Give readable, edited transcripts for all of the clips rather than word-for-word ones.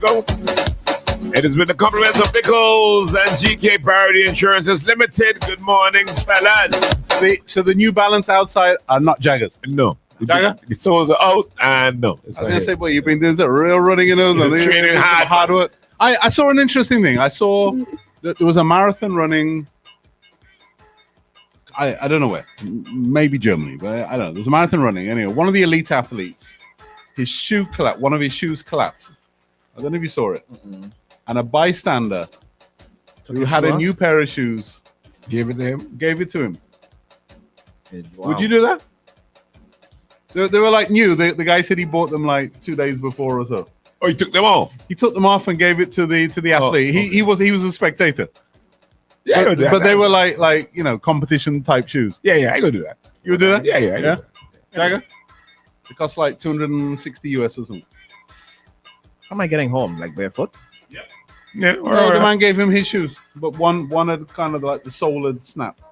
Go. It has been the compliments of Nichols and GK Priority Insurances Limited. Good morning, fellas. So the New Balance outside are not Jaggers. No. Jagger? The soles are out, and no. I was going to say, boy, you've been doing some real running in those. Training hard work. I saw an interesting thing. I saw that there was a marathon running. I don't know where. Maybe Germany, but I don't know. There's a marathon running. Anyway, one of the elite athletes, his shoe collapsed. One of his shoes collapsed. I don't know if you saw it. Mm-mm. And a bystander who had a new pair of shoes gave it to him. Wow. Would you do that? They were like new. The guy said he bought them like 2 days before or so. Oh, he took them off. He took them off and gave it to the athlete. Okay. He was a spectator. Yeah, but they were like competition type shoes. Yeah, I go do that. You would do that? Yeah. Jagger? It costs like 260 US or something. How am I getting home? Like barefoot? Yeah. No, the man gave him his shoes, but one had kind of like the sole had snapped.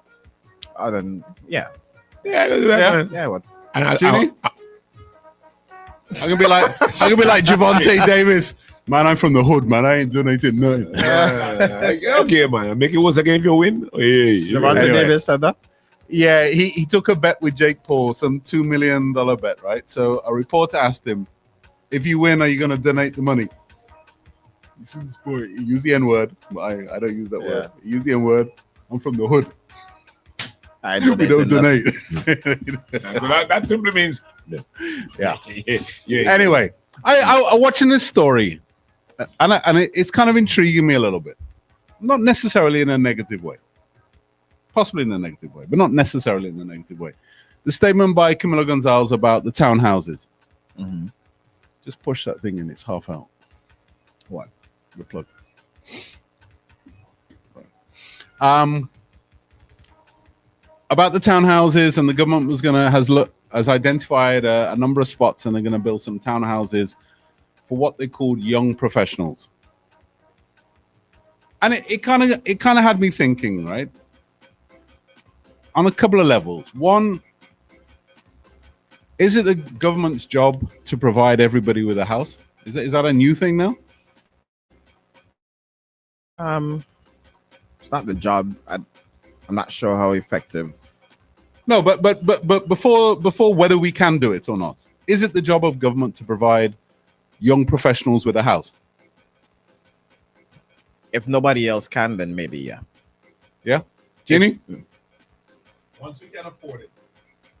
Oh, then yeah, I go do that. Yeah, what? I'm gonna be like Javonte Davis. Man, I'm from the hood, man. I ain't donating nothing. Okay, man. Make it once again if you win. Hey, Javonte Davis said that? Yeah, he took a bet with Jake Paul, some $2 million bet, right? So a reporter asked him, if you win, are you going to donate the money? He said, boy, he used the N-word. I don't use that word. He used the N-word. I'm from the hood. We don't donate. So that simply means no. Yeah. Anyway, I'm watching this story, and it's kind of intriguing me a little bit. Not necessarily in a negative way. Possibly in a negative way, but not necessarily in a negative way. The statement by Camilo Gonzalez about the townhouses. Mm-hmm. Just push that thing in, it's half out. What? The plug. Right. About the townhouses, and the government has identified a number of spots, and they're going to build some townhouses for what they called young professionals. And it kind of had me thinking, right? On a couple of levels. One, is it the government's job to provide everybody with a house? Is that a new thing now? It's not the job. I'm not sure how effective. No, but before whether we can do it or not, is it the job of government to provide young professionals with a house? If nobody else can, then maybe yeah. Yeah, Jeannie. Once we can afford it.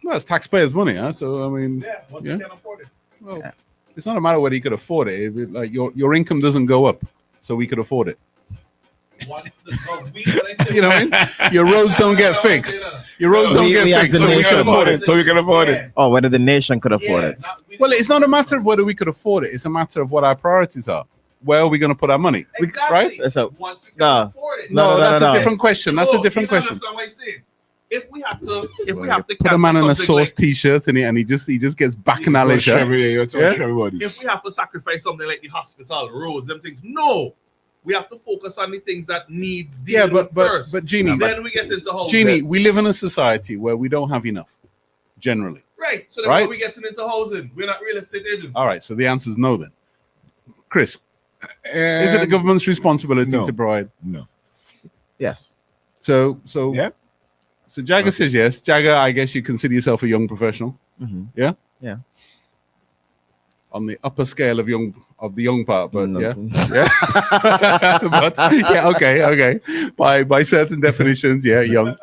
Well, it's taxpayers' money, huh? So I mean, once we can afford it. Well, it's not a matter whether you could afford it. Like your income doesn't go up, so we could afford it. You know what I mean? Your roads don't get fixed. Your roads don't get fixed, so we can afford it. So we can afford it. Oh, whether the nation could afford it. Well, it's not a matter of whether we could afford it. It's a matter of what our priorities are. Where are we going to put our money? Exactly. Right? So, once we can afford it. No, that's a different question. That's a different question. If we have to put a man in a Sauce t-shirt and he just gets bacchanal. If we have to sacrifice something like the hospital, roads, them things, no. We have to focus on the things that need first. But Jeannie, then we get into housing. Jeannie, we live in a society where we don't have enough, generally. Right. So then why are we getting into housing? We're not real estate agents. All right. So the answer is no then. Chris, is it the government's responsibility to provide? No. Yes. So yeah. So Jagger says yes. Jagger, I guess you consider yourself a young professional. Mm-hmm. Yeah? Yeah. On the upper scale of the young part, but no. yeah. But yeah, okay. By certain definitions, yeah, young.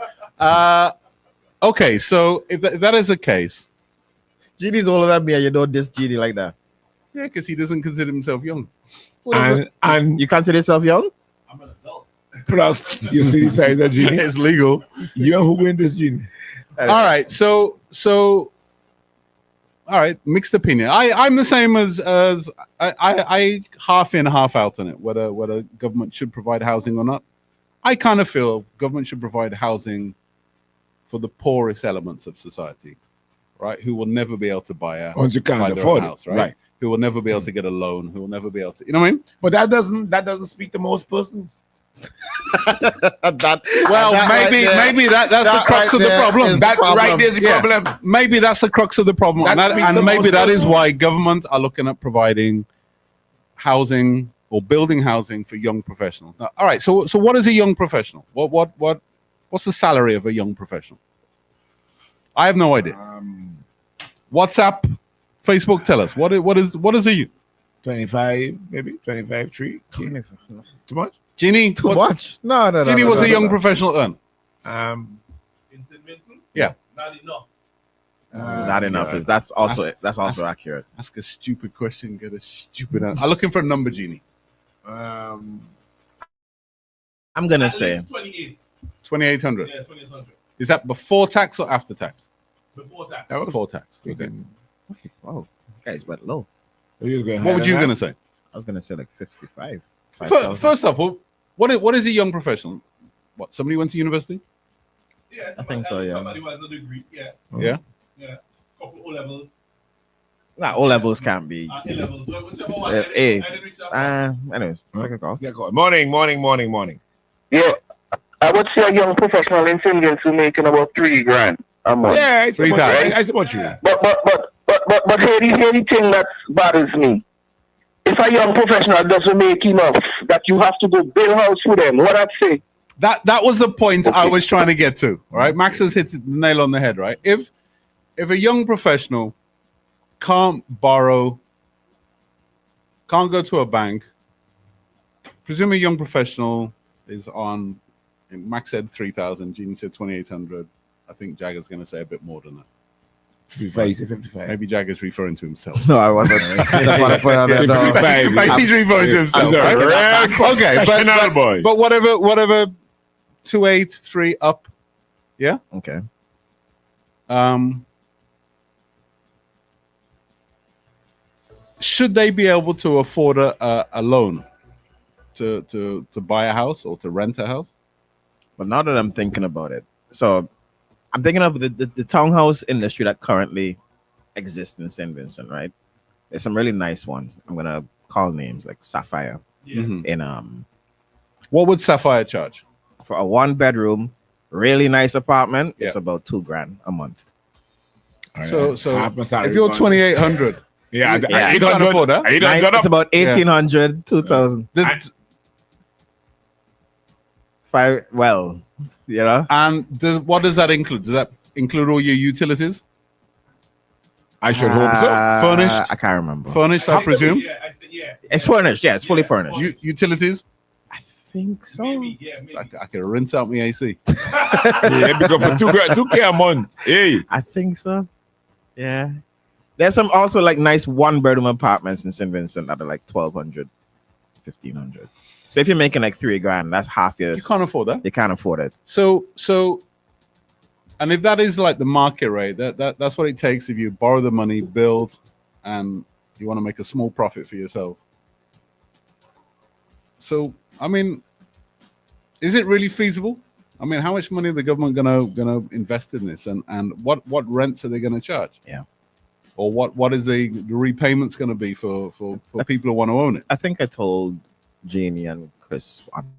Okay, so if that is the case. Genie's older than me and you don't diss Genie like that. Yeah, because he doesn't consider himself young. And you consider yourself young? I'm an adult. Plus, you see the size of Genie. It's legal. You're who win this Genie. All right, so all right, mixed opinion. I'm the same as I half in, half out on it, whether government should provide housing or not. I kind of feel government should provide housing for the poorest elements of society, right? Who will never be able to buy once you can't afford a house, it, right? Who will never be able to get a loan, who will never be able to, you know what I mean? But that doesn't speak to most persons. Maybe that's the crux of the problem. That right there's the problem. Maybe that's the crux of the problem, and maybe that is why government are looking at providing housing or building housing for young professionals. Now, all right. So what is a young professional? What's the salary of a young professional? I have no idea. WhatsApp, Facebook, tell us what is a 25, maybe 25, 3. Too much? Jeannie? Too much? No. Jeannie, what's a young professional earn? In St. Vincent? Yeah. Not enough. Not enough. That's also accurate. Ask a stupid question, get a stupid answer. I'm looking for a number, Jeannie. I'm gonna At say least 28. 2,800. Yeah, 2,800. Is that before tax or after tax? Before tax. Before tax. Okay. okay. Wow, guys, but low. What were you gonna say? I was gonna say like 55. First off, what is a young professional? What, somebody went to university? Yeah, I think so, yeah. Somebody who has a degree. Yeah. Yeah. Yeah. Couple O levels. Nah, O levels can't be. A levels. Whichever one. A. I didn't reach that one. Anyways, take a call. Yeah, go on. Morning. Yeah, I would say a young professional in St. Vincent making about $3,000 a month. Yeah, it's about, 3,000. I support you. But here the thing that bothers me. If a young professional doesn't make enough, that you have to go build house for them. What I'd say. That was the point I Okay. was trying to get to. All right, Max has hit the nail on the head. Right, if a young professional can't borrow, can't go to a bank, presume a young professional is on. Max said 3,000. Jeannie said 2,800. I think Jagger's going to say a bit more than that. 55. Maybe Jagger's referring to himself. No, I wasn't. That's what I put out there. No. 55. He's referring to himself. Okay, Professional boy. but whatever, 283 up. Yeah. Okay. Should they be able to afford a loan to buy a house or to rent a house? But now that I'm thinking about it, so I'm thinking of the townhouse industry that currently exists in St. Vincent, right? There's some really nice ones. I'm gonna call names like Sapphire. Yeah. Mhm. In What would Sapphire charge? for a 1-bedroom, really nice apartment, Yeah. it's about $2,000 a month. So Half my salary if you're gone. 2,800, Yeah, Yeah, you can't afford that. 800 It's up. about 1,800, 2,000. Well, you know, What does that include? Does that include all your utilities? I should hope so. Furnished? I can't remember. Furnished, I presume. Yeah. It's furnished. Yeah, it's fully furnished. Utilities? I think so. Maybe. Yeah. Maybe. I could rinse out my AC. Yeah, because for $2K a month. Hey. I think so. Yeah. There's some also like nice 1-bedroom apartments in St. Vincent that are like 1,200, 1,500. So if you're making like $3,000, that's half your. You can't afford that. You can't afford it. So, and if that is like the market rate, that's what it takes if you borrow the money, build, and you want to make a small profit for yourself. So, I mean, is it really feasible? I mean, how much money is the government gonna invest in this, and what rents are they gonna charge? Yeah. Or what is the repayments going to be for people who want to own it? I think I told Jeannie and Chris on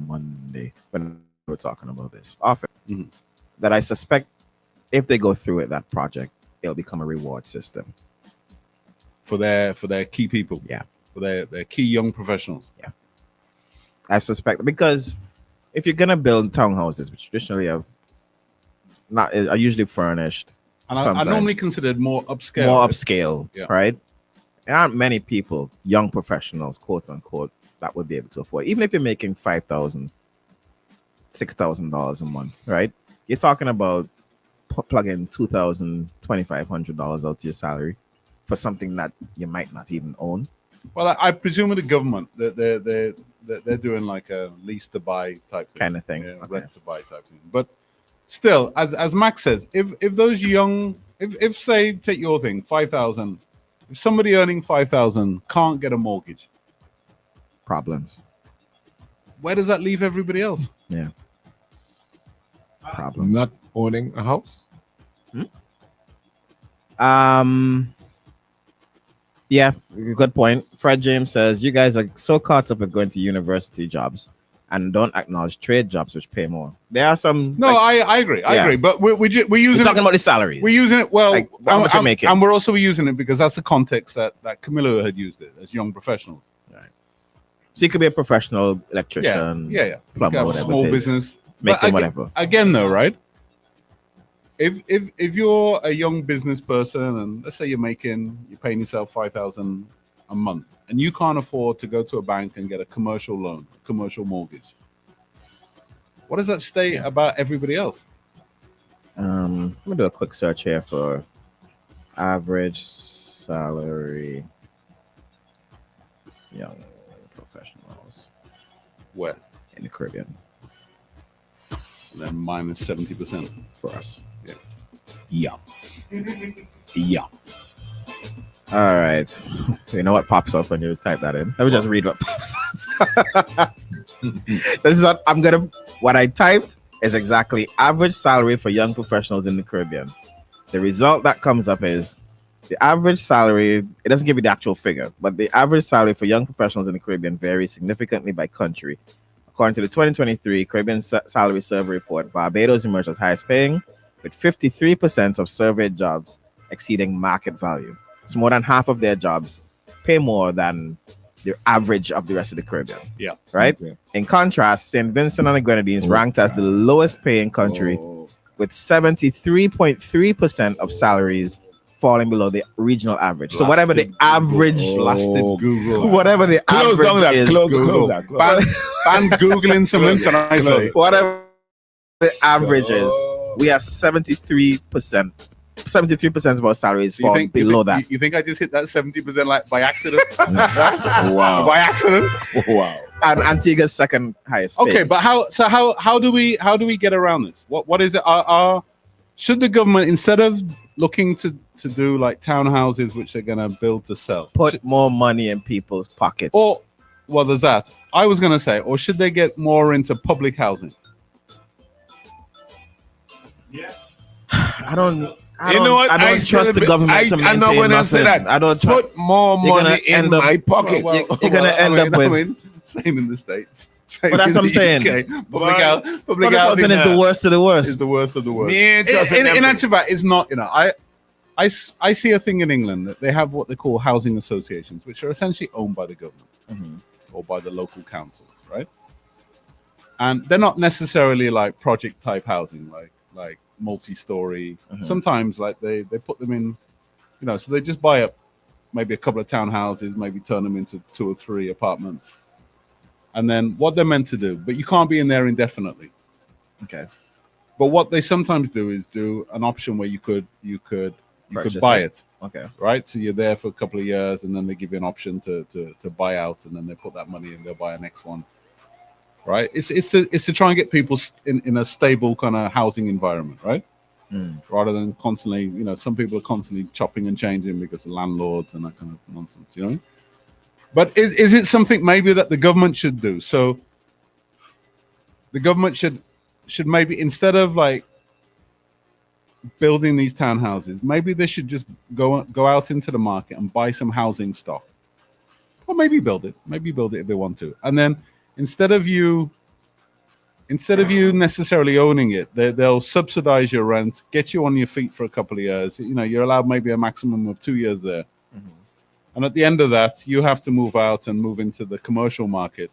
Monday when we were talking about this often that I suspect if they go through it, that project, it'll become a reward system for their key people. Yeah. For their key young professionals. Yeah. I suspect because if you're gonna build townhouses, which traditionally are usually furnished. And I normally considered more upscale. More upscale, Yeah. right? There aren't many people, young professionals, quote unquote, that would be able to afford. Even if you're making $5,000, $6,000 a month, right? You're talking about plugging $2,000, $2,500 out to your salary for something that you might not even own. Well, I presume with the government that they're doing like a lease to buy type thing. Kind of thing. Yeah, Okay. rent to buy type thing. But still, as Max says, if those young, if say take your thing, 5,000, if somebody earning 5,000 can't get a mortgage, Problems. where does that leave everybody else? Yeah. Problem. Not owning a house. Yeah, good point. Fred James says you guys are so caught up with going to university jobs and don't acknowledge trade jobs which pay more. There are some. No, I agree. I Yeah. agree. But we're using We're talking it, about the salaries. we're using it well. Like, how much you're making. And we're also using it because that's the context that Camilo had used it as young professionals. Right. So you could be a professional electrician, yeah. plumber, You have a whatever small it is, business, making whatever. Again, though, right? If you're a young business person and let's say you're paying yourself $5,000 a month, and you can't afford to go to a bank and get a commercial loan, commercial mortgage, what does that state about everybody else? I'm gonna do a quick search here for average salary young professionals Where? in the Caribbean And then minus 70% for us. Yeah. Yeah. All right. You know what pops up when you type that in? Let me just read what pops up. This is what I typed is exactly average salary for young professionals in the Caribbean. The result that comes up is the average salary. It doesn't give you the actual figure, but the average salary for young professionals in the Caribbean varies significantly by country. According to the 2023 Caribbean Salary Survey Report, Barbados emerged as highest paying, with 53% of surveyed jobs exceeding market value. So more than half of their jobs pay more than the average of the rest of the Caribbean. Yeah. Right? Yeah. In contrast, St. Vincent and the Grenadines ranked as the lowest paying country with 73.3% of salaries falling below the regional average. So whatever the average Google. Whatever the average is, Google. Ban Googling some information. Whatever the average is, we are 73%. 73% of our salaries fall below that. You think I just hit that 70% like by accident? Wow. By accident? Wow. And Antigua's second highest. Okay, but how do we get around this? What is it? Should the government, instead of looking to do like townhouses which they're gonna build to sell, put more money in people's pockets? Or well, there's that. I was gonna say, or should they get more into public housing? Yeah. I don't trust the government to maintain I'm not gonna nothing. say that. I don't put more money in my pocket. You're gonna end up with same in the States. But that's what I'm saying. Public housing is the worst of the worst. Is the worst of the worst. In actual fact, it's not. You know, I see a thing in England that they have what they call housing associations, which are essentially owned by the government or by the local councils, right? And they're not necessarily like project type housing, like multi-story. Sometimes like they put them in, you know, so they just buy up maybe a couple of townhouses, maybe turn them into 2 or 3 apartments. And then what they're meant to do, but you can't be in there indefinitely. Okay. But what they sometimes do is do an option where you could buy it. Okay. Right. So you're there for a couple of years, and then they give you an option to buy out, and then they put that money in, they'll buy a next one. Right. It's to try and get people in a stable kind of housing environment, right? Rather than constantly, you know, some people are constantly chopping and changing because of landlords and that kind of nonsense, you know. But is it something maybe that the government should do? So the government should maybe, instead of like building these townhouses, maybe they should just go out into the market and buy some housing stock, or maybe build it if they want to. And then instead of you necessarily owning it, they'll subsidize your rent, get you on your feet for a couple of years. You know, you're allowed maybe a maximum of 2 years there. And at the end of that, you have to move out and move into the commercial market.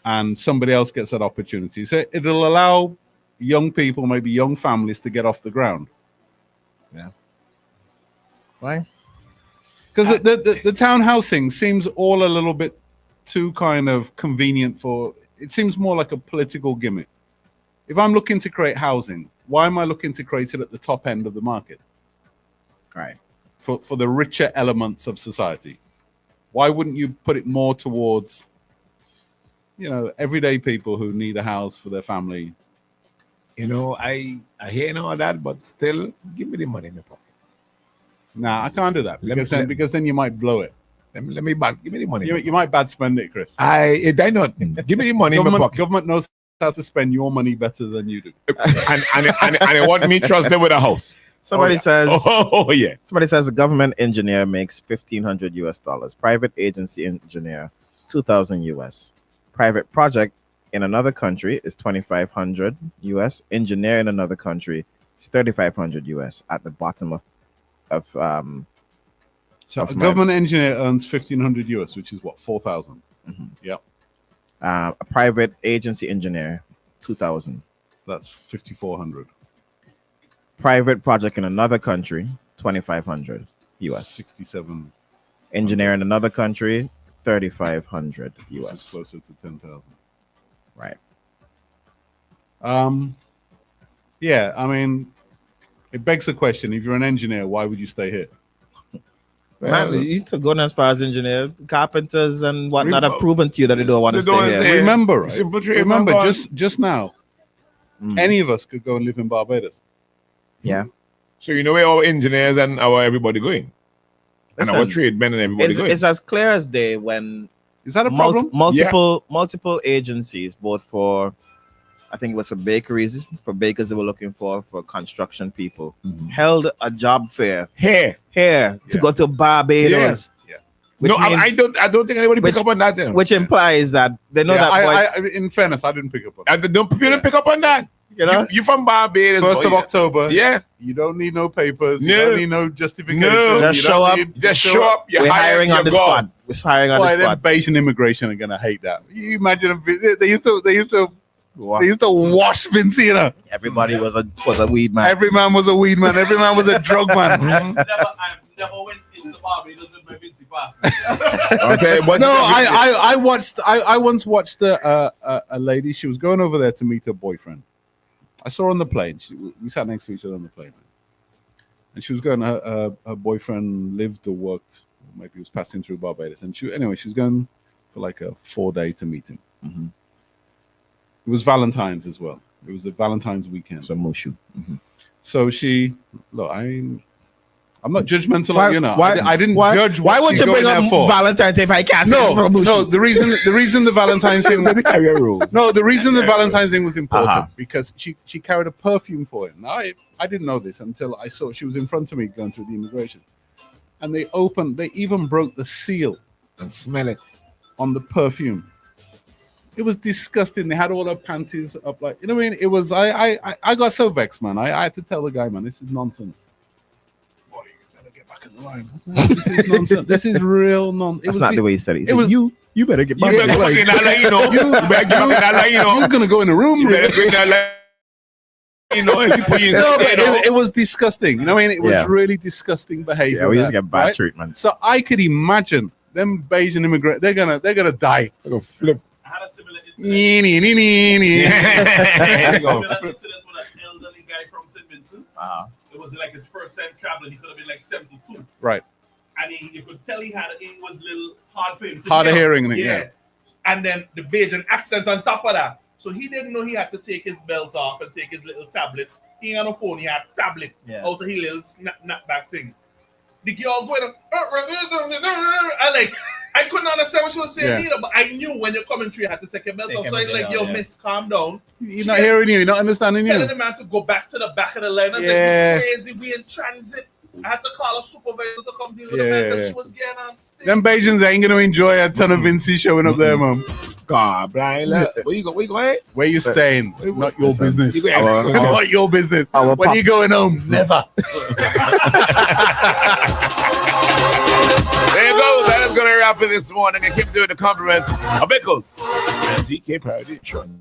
And somebody else gets that opportunity. So it'll allow young people, maybe young families, to get off the ground. Yeah. Why? Because the townhouse thing seems all a little bit too kind of convenient for... It seems more like a political gimmick. If I'm looking to create housing, why am I looking to create it at the top end of the market? Right. For the richer elements of society. Why wouldn't you put it more towards, you know, everyday people who need a house for their family? You know, I hear all that, but still, give me the money in the pocket. Nah, I can't do that because then you might blow it. Give me the money. You might bad spend it, Chris. I not. Give me the money in my pocket. Government knows how to spend your money better than you do. and they want me to trust them with a house. Somebody says, yeah. Somebody says the government engineer makes $1,500 US. Private agency engineer, $2,000 US. Private project in another country is $2,500 US. Engineer in another country is $3,500 US. At the bottom of So a government engineer earns $1,500 US, which is what, 4,000. Mhm. Yep. A private agency engineer, 2,000. That's 5,400. Private project in another country, 2,500 US. 67. Engineer in another country, 3,500 Which is US. closer to 10,000. Right. Yeah, I mean, it begs the question: if you're an engineer, why would you stay here? Man, you to go as far as engineer, carpenters and whatnot have proven to you that they don't want to They don't stay wanna here. stay. Remember, right? Simple trade, Remember, man. just now, any of us could go and live in Barbados. Yeah. So you know where our engineers and our everybody going, and our Listen, tradesmen and everybody going. It's as clear as day when Is that a problem? multiple agencies, both for, I think it was for bakeries, for bakers they were looking for construction people, held a job fair Here. here to go to Barbados. Yes. Yeah. Which No, I means- don't think anybody pick up on that. You know? Which implies that they know Yeah, that boy, in fairness, I didn't pick up on that. And don't people pick up on that. you know. You from Barbados. 1st of boy. October. Yeah. You don't need no papers. You No. don't need no justification. No. Just You don't show up. need- Just show up. You're We're hiring on the you're gone. spot. We're hiring on Boy, the them spot. Bayesian immigration are gonna hate that. You imagine they used to wash Vinci, you know. Everybody was a weed man. Every man was a weed man. Every man was a drug man. I've never went into Barbados with my Vinci passport. Okay. But No, I watched. I once watched a lady. She was going over there to meet her boyfriend. I saw her on the plane. We sat next to each other on the plane, and she was going. Her boyfriend lived or worked. Maybe he was passing through Barbados, and she was going for like a 4-day to meet him. Mhm. It was Valentine's as well. It was a Valentine's weekend. So Mushu. So she look. I'm not judgmental, Why- you know. why- I didn't why- judge. Why what would she's you bring going there up for. Valentine's Day if I can't say for Mushu? No, the reason the Valentine's thing. Let me carry your rules. No, the reason the Valentine's thing was important Uh-huh. because she carried a perfume for him. Now, I didn't know this until I saw she was in front of me going through the immigration, and they even broke the seal And smell it. on the perfume. It was disgusting. They had all her panties up, like, you know what I mean. It was I got so vexed, man. I had to tell the guy, man, this is nonsense. Boy, you better get back in the line. This is nonsense. This is real nonsense. That's not the way you said it. It was you better get You back. better get back in that line, you know. You better get back in that line, you know. You're gonna go in the room. You better bring that line. You know, and people use No, but you know. it was disgusting. You know what I mean? It was Yeah. really disgusting behavior. Yeah, we used to there, get bad right? treatment. So I could imagine them Bayesian immigrants. They're gonna die. They're gonna flip. I had a similar incident. Nee, nee, nee, nee, nee. There you go. Similar incident with an elderly guy from St. Vincent. It was like his first time traveling. He could have been like 72. Right. And you could tell he was a little hard for him to Hard of hear. hearing, yeah. And then the Bajan accent on top of that. So he didn't know he had to take his belt off and take his little tablets. He ain't on a phone, he had tablet out of his little snap back thing. The girl going I couldn't understand what she was saying either, but I knew when your commentary had to take your belt off. So I like, yo, miss, calm down. He's not hearing you. He's not understanding Telling you. the man to go back to the back of the line. I was Yeah. like, you crazy, we in transit. I had to call a supervisor to come deal with the Yeah, man because yeah. she was getting on stage. Them Bajans ain't gonna enjoy a ton of Vinci showing up there, man. God, Brian. Look. Where you going? Where you staying? Not your business. You going? Not your business. When you going home? Never. There you go. That is going to wrap it this morning. And keep doing the compliments of Bickles and GK Parody Insurance.